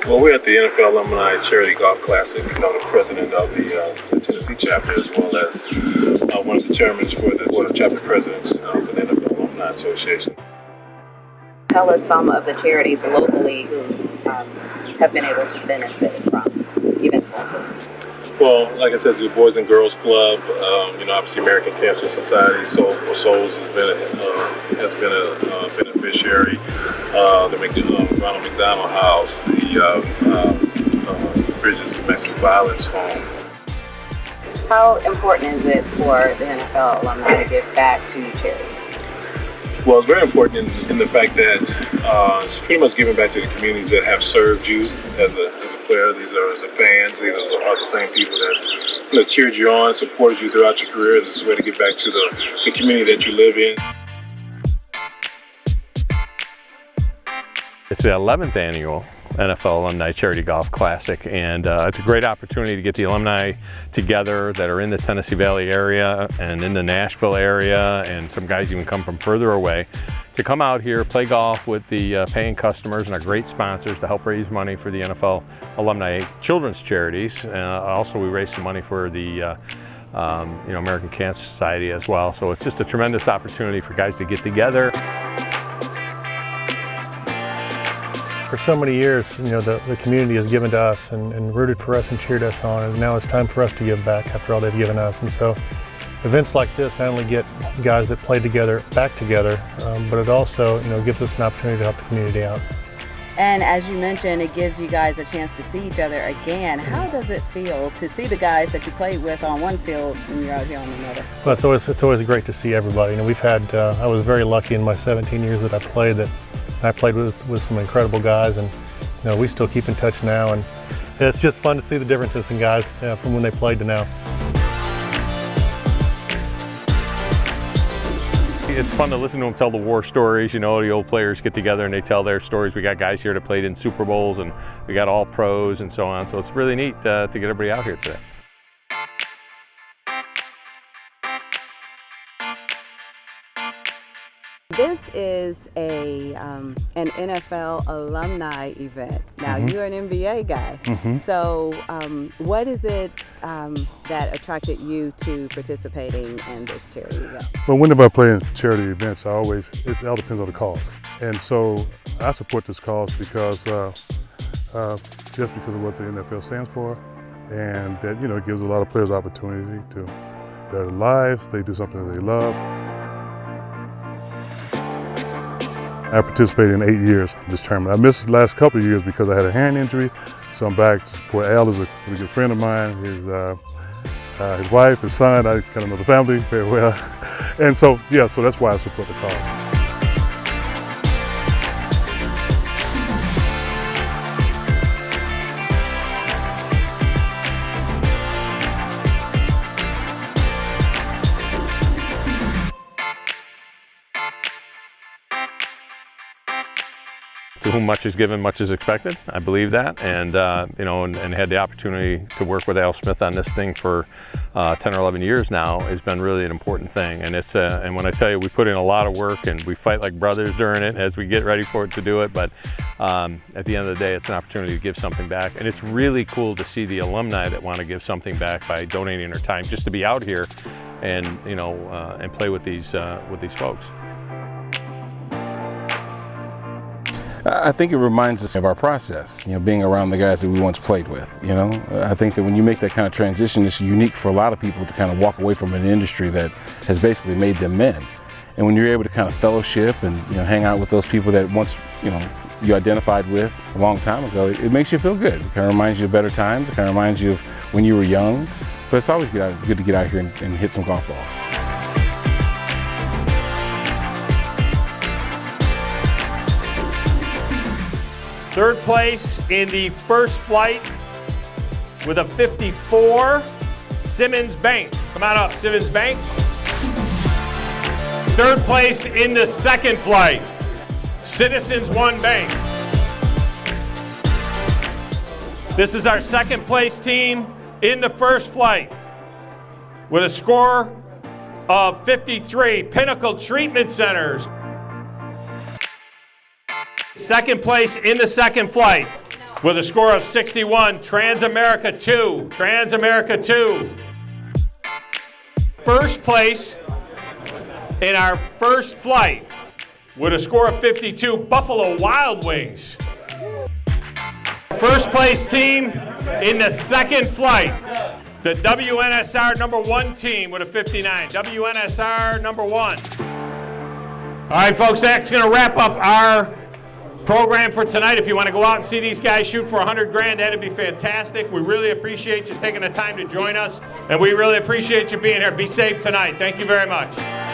Well, we're at the NFL Alumni Charity Golf Classic. I'm the president of the Tennessee chapter, as well as one of the chairmen for the board of chapter presidents for the NFL Alumni Association. Tell us some of the charities locally who have been able to benefit from events like this. Well, like I said, the Boys and Girls Club, obviously American Cancer Society, Soul for Souls has been a beneficiary. The Ronald McDonald House, the Bridges Domestic Violence Home. How important is it for the NFL alumni to give back to charities? Well, it's very important in the fact that it's pretty much giving back to the communities that have served you as a player. These are the fans. These are the same people that cheered you on, supported you throughout your career. This is a way to get back to the community that you live in. It's the 11th annual NFL Alumni Charity Golf Classic, and it's a great opportunity to get the alumni together that are in the Tennessee Valley area and in the Nashville area, and some guys even come from further away to come out here, play golf with the paying customers and our great sponsors to help raise money for the NFL Alumni Children's Charities. Also, we raised some money for the American Cancer Society as well. So it's just a tremendous opportunity for guys to get together. For so many years, the community has given to us and rooted for us and cheered us on, and now it's time for us to give back after all they've given us. And so events like this not only get guys that play together back together, but it also gives us an opportunity to help the community out. And as you mentioned, it gives you guys a chance to see each other again. How does it feel to see the guys that you played with on one field when you're out here on another? Well, it's always great to see everybody. We've had I was very lucky in my 17 years that I played that I played with some incredible guys, and we still keep in touch now, and it's just fun to see the differences in guys from when they played to now. It's fun to listen to them tell the war stories. The old players get together and they tell their stories. We got guys here that played in Super Bowls, and we got all pros and so on. So it's really neat to get everybody out here today. This is an NFL alumni event. Now, you're an NBA guy. So what is it that attracted you to participating in this charity event? Well, whenever I play in charity events, it all depends on the cause. And so I support this cause because just because of what the NFL stands for, and that it gives a lot of players opportunity to better their lives. They do something that they love. I participated in 8 years in this tournament. I missed the last couple of years because I had a hand injury, so I'm back to support. Al is a really good friend of mine. His wife, his son, I kind of know the family very well. And so that's why I support the cause. To whom much is given, much is expected. I believe that, and and had the opportunity to work with Al Smith on this thing for 10 or 11 years now has been really an important thing. And it's and when I tell you, we put in a lot of work and we fight like brothers during it as we get ready for it to do it. But at the end of the day, it's an opportunity to give something back, and it's really cool to see the alumni that want to give something back by donating their time just to be out here and and play with these folks. I think it reminds us of our process, being around the guys that we once played with, I think that when you make that kind of transition, it's unique for a lot of people to kind of walk away from an industry that has basically made them men. And when you're able to kind of fellowship and, hang out with those people that once, you identified with a long time ago, it makes you feel good. It kind of reminds you of better times. It kind of reminds you of when you were young. But it's always good to get out here and hit some golf balls. Third place in the first flight with a 54, Simmons Bank. Come on up, Simmons Bank. Third place in the second flight, Citizens One Bank. This is our second place team in the first flight with a score of 53, Pinnacle Treatment Centers. Second place in the second flight with a score of 61. Transamerica 2. Transamerica 2. First place in our first flight with a score of 52, Buffalo Wild Wings. First place team in the second flight, the WNSR number 1 team with a 59. WNSR number 1. All right, folks, that's going to wrap up our program for tonight. If you want to go out and see these guys shoot for $100 grand, that'd be fantastic. We really appreciate you taking the time to join us, and we really appreciate you being here. Be safe tonight. Thank you very much.